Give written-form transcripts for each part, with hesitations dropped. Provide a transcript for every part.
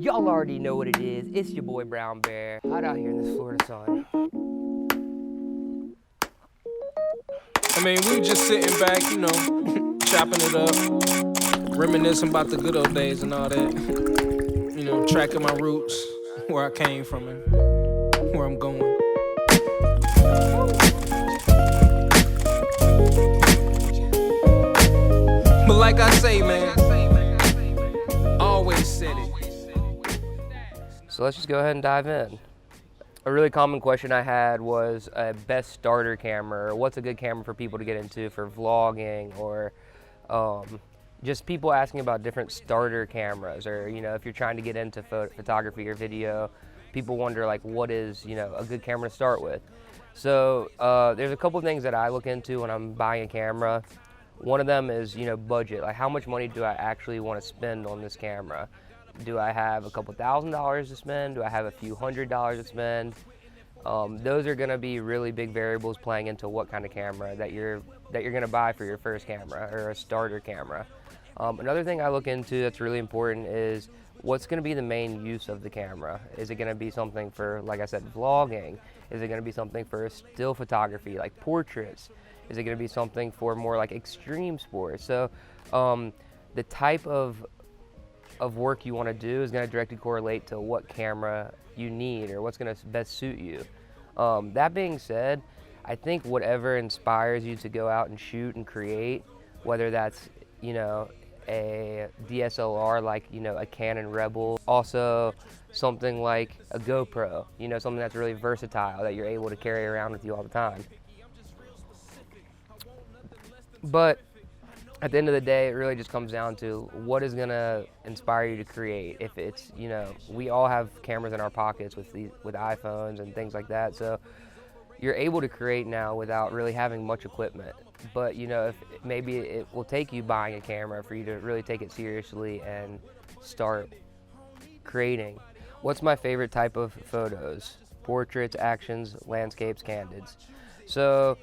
Y'all already know what it is. It's your boy Brown Bear. Hot out here in this Florida sun. I mean, we were just sitting back, you know, chopping it up, reminiscing about the good old days and all that. You know, tracking my roots, where I came from and where I'm going. But like I say, man, always said it. So let's just go ahead and dive in. A really common question I had was a best starter camera, or what's a good camera for people to get into for vlogging, or just people asking about different starter cameras, or if you're trying to get into photography or video, people wonder like what is a good camera to start with. So there's a couple things that I look into when I'm buying a camera. One of them is budget, like how much money do I actually want to spend on this camera. Do I have a couple $1,000s to spend? Do I have a few $100s to spend? Those are going to be really big variables playing into what kind of camera that you're going to buy for your first camera or a starter camera. Another thing I look into that's really important is what's going to be the main use of the camera. Is it going to be something for, like I said, vlogging? Is it going to be something for still photography, like portraits? Is it going to be something for more like extreme sports? So the type of work you want to do is going to directly correlate to what camera you need or what's going to best suit you. That being said, I think whatever inspires you to go out and shoot and create, whether that's a DSLR like a Canon Rebel, also something like a GoPro, something that's really versatile that you're able to carry around with you all the time. But at the end of the day, it really just comes down to what is going to inspire you to create. If it's, we all have cameras in our pockets with iPhones and things like that. So you're able to create now without really having much equipment. But, if maybe it will take you buying a camera for you to really take it seriously and start creating. What's my favorite type of photos? Portraits, actions, landscapes, candids. So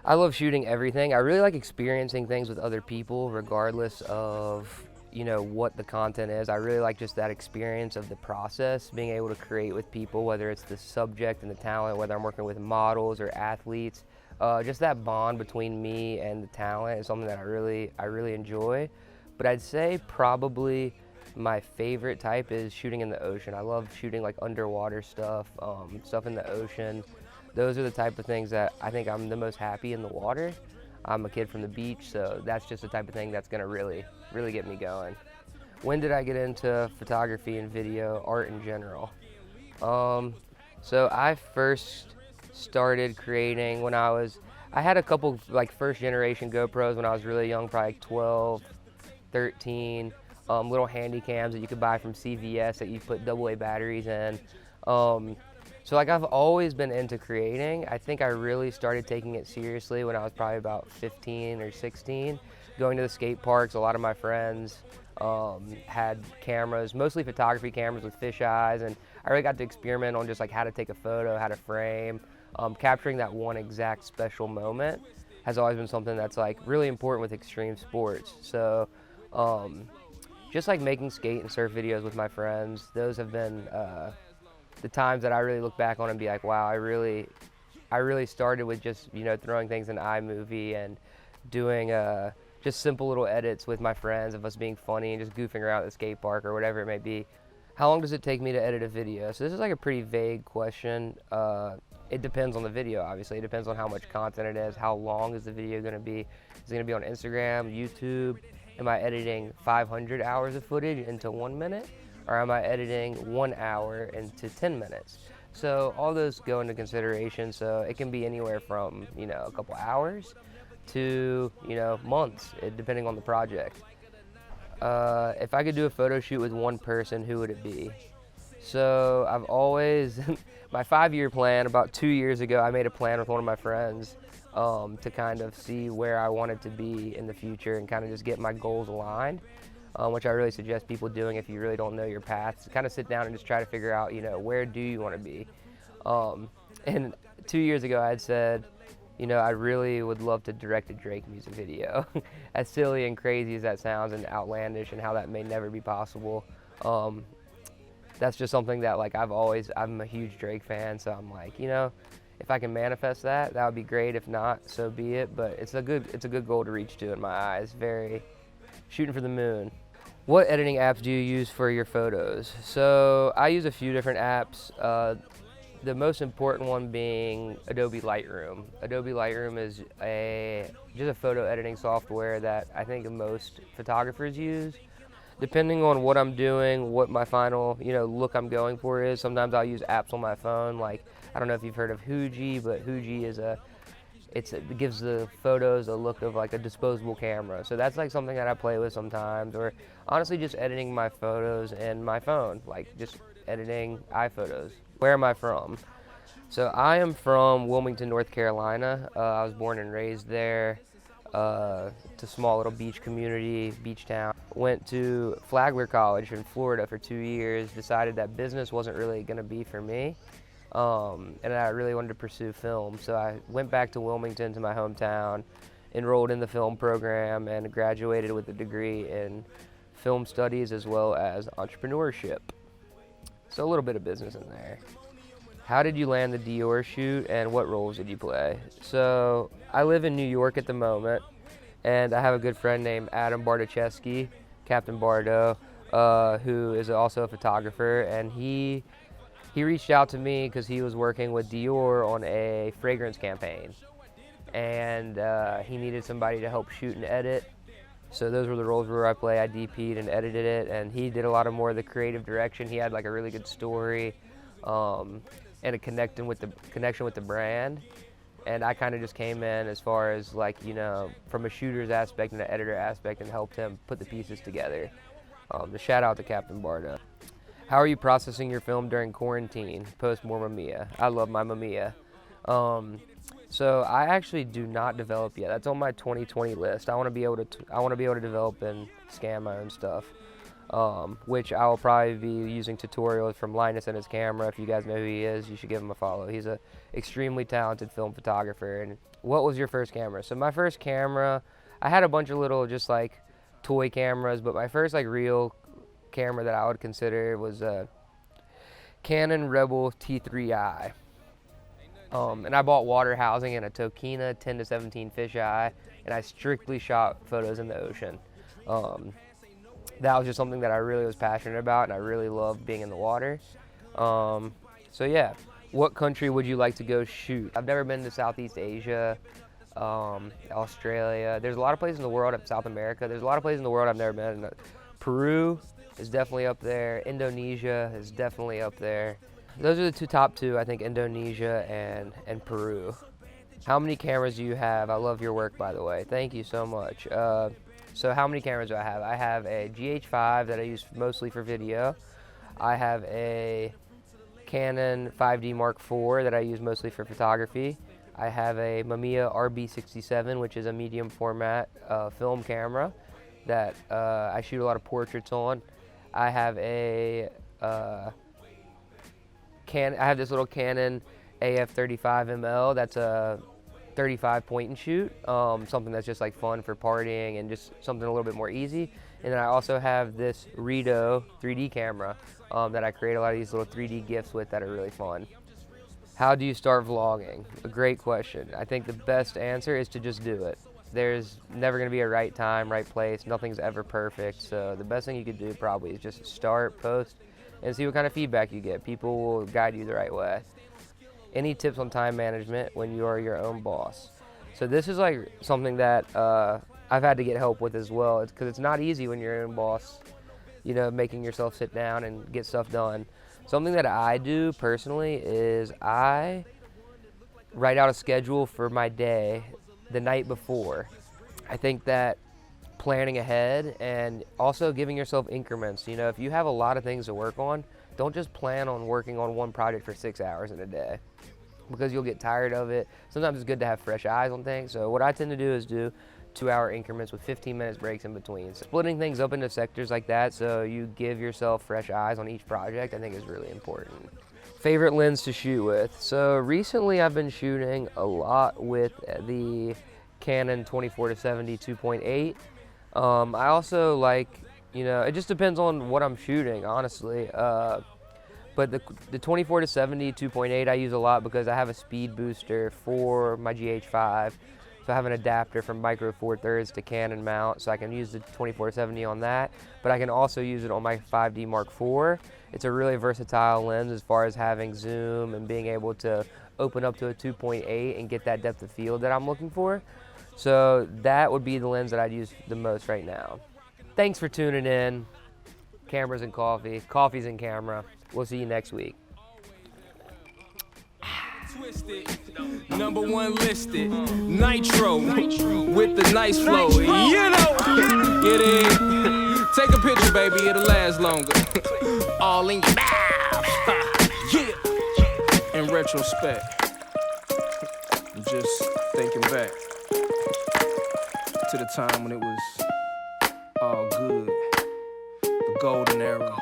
I love shooting everything. I really like experiencing things with other people regardless of what the content is. I really like just that experience of the process, being able to create with people, whether it's the subject and the talent, whether I'm working with models or athletes. Just that bond between me and the talent is something that I really enjoy. But I'd say probably my favorite type is shooting in the ocean. I love shooting like underwater stuff in the ocean. Those are the type of things that I think I'm the most happy in the water. I'm a kid from the beach, so that's just the type of thing that's gonna really get me going. When did I get into photography and video, art in general? So I first started creating when I had a couple like first generation GoPros when I was really young, probably like 12, 13, little handy cams that you could buy from CVS that you put AA batteries in. So like I've always been into creating. I think I really started taking it seriously when I was probably about 15 or 16. Going to the skate parks, a lot of my friends had cameras, mostly photography cameras with fisheyes, and I really got to experiment on just like how to take a photo, how to frame. Capturing that one exact special moment has always been something that's like really important with extreme sports. So just like making skate and surf videos with my friends, those have been the times that I really look back on and be like, wow, I really started with just throwing things in iMovie and doing just simple little edits with my friends of us being funny and just goofing around at the skate park or whatever it may be. How long does it take me to edit a video? So this is like a pretty vague question. It depends on the video, obviously. It depends on how much content it is. How long is the video going to be? Is it going to be on Instagram, YouTube? Am I editing 500 hours of footage into 1 minute? Or am I editing 1 hour into 10 minutes? So all those go into consideration. So it can be anywhere from, a couple hours to, months, depending on the project. If I could do a photo shoot with one person, who would it be? So I've always, my 5-year plan, about 2 years ago, I made a plan with one of my friends to kind of see where I wanted to be in the future and kind of just get my goals aligned. Which I really suggest people doing if you really don't know your path. So kind of sit down and just try to figure out, where do you want to be? And 2 years ago, I had said, I really would love to direct a Drake music video. As silly and crazy as that sounds and outlandish and how that may never be possible, that's just something that like I'm a huge Drake fan, so I'm like, if I can manifest that, that would be great. If not, so be it. But it's a good goal to reach to in my eyes. Very shooting for the moon. What editing apps do you use for your photos? So I use a few different apps. The most important one being Adobe Lightroom. Adobe Lightroom is just a photo editing software that I think most photographers use. Depending on what I'm doing, what my final look I'm going for is, sometimes I'll use apps on my phone. Like, I don't know if you've heard of Huji, but Huji is it gives the photos a look of like a disposable camera. So that's like something that I play with sometimes, or honestly just editing my photos in my phone, like just editing iPhotos. Where am I from? So I am from Wilmington, North Carolina. I was born and raised there. It's a small little beach community, beach town. Went to Flagler College in Florida for 2 years, decided that business wasn't really gonna be for me. And I really wanted to pursue film. So I went back to Wilmington, to my hometown, enrolled in the film program, and graduated with a degree in film studies as well as entrepreneurship. So a little bit of business in there. How did you land the Dior shoot, and what roles did you play? So I live in New York at the moment, and I have a good friend named Adam Bartoszewski, Captain Bardo, who is also a photographer, and he reached out to me because he was working with Dior on a fragrance campaign, and he needed somebody to help shoot and edit. So those were the roles where I play. I DP'd and edited it, and he did a lot of more of the creative direction. He had like a really good story, and a connection with the brand. And I kind of just came in as far as like, from a shooter's aspect and an editor aspect, and helped him put the pieces together. The shout out to Captain Bardo. How are you processing your film during quarantine? Post more Mamiya. I love my Mamiya. So I actually do not develop yet. That's on my 2020 list. I want to be able to develop and scan my own stuff, which I will probably be using tutorials from Linus and his camera. If you guys know who he is, you should give him a follow. He's a extremely talented film photographer. And what was your first camera? So my first camera, I had a bunch of little just like toy cameras, but my first like real camera that I would consider was a Canon Rebel T3i. And I bought water housing and a Tokina 10-17 fisheye, and I strictly shot photos in the ocean. That was just something that I really was passionate about, and I really loved being in the water. So yeah, what country would you like to go shoot? I've never been to Southeast Asia, Australia. There's a lot of places in the world, South America. There's a lot of places in the world I've never been. Peru is definitely up there. Indonesia is definitely up there. Those are the top two, I think, Indonesia and Peru. How many cameras do you have? I love your work, by the way. Thank you so much. So how many cameras do I have? I have a GH5 that I use mostly for video. I have a Canon 5D Mark IV that I use mostly for photography. I have a Mamiya RB67, which is a medium format film camera that I shoot a lot of portraits on. I have I have this little Canon AF35ML that's a 35 point and shoot, something that's just like fun for partying and just something a little bit more easy. And then I also have this Rideau 3D camera that I create a lot of these little 3D GIFs with that are really fun. How do you start vlogging? A great question. I think the best answer is to just do it. There's never going to be a right time, right place. Nothing's ever perfect. So the best thing you could do probably is just start, post, and see what kind of feedback you get. People will guide you the right way. Any tips on time management when you are your own boss? So this is like something that I've had to get help with as well. It's because it's not easy when you're your own boss, making yourself sit down and get stuff done. Something that I do personally is I write out a schedule for my day the night before. I think that planning ahead and also giving yourself increments. If you have a lot of things to work on, don't just plan on working on one project for 6 hours in a day, because you'll get tired of it. Sometimes it's good to have fresh eyes on things. So what I tend to do is do 2-hour increments with 15 minutes breaks in between. So splitting things up into sectors like that so you give yourself fresh eyes on each project, I think is really important. Favorite lens to shoot with? So recently I've been shooting a lot with the Canon 24-70 2.8. I also like, it just depends on what I'm shooting, honestly. But the 24 to 70 2.8 I use a lot because I have a speed booster for my GH5. So I have an adapter from Micro Four Thirds to Canon mount, so I can use the 24 to 70 on that. But I can also use it on my 5D Mark IV. It's a really versatile lens as far as having zoom and being able to open up to a 2.8 and get that depth of field that I'm looking for. So that would be the lens that I'd use the most right now. Thanks for tuning in. Cameras and coffee. Coffee's in camera. We'll see you next week. Twisted, #1 listed, Nitro, with the nice flow, you know, get in, take a picture, baby, it'll last longer, all in your mouth, yeah, in retrospect, I'm just thinking back to the time when it was all good, the golden era.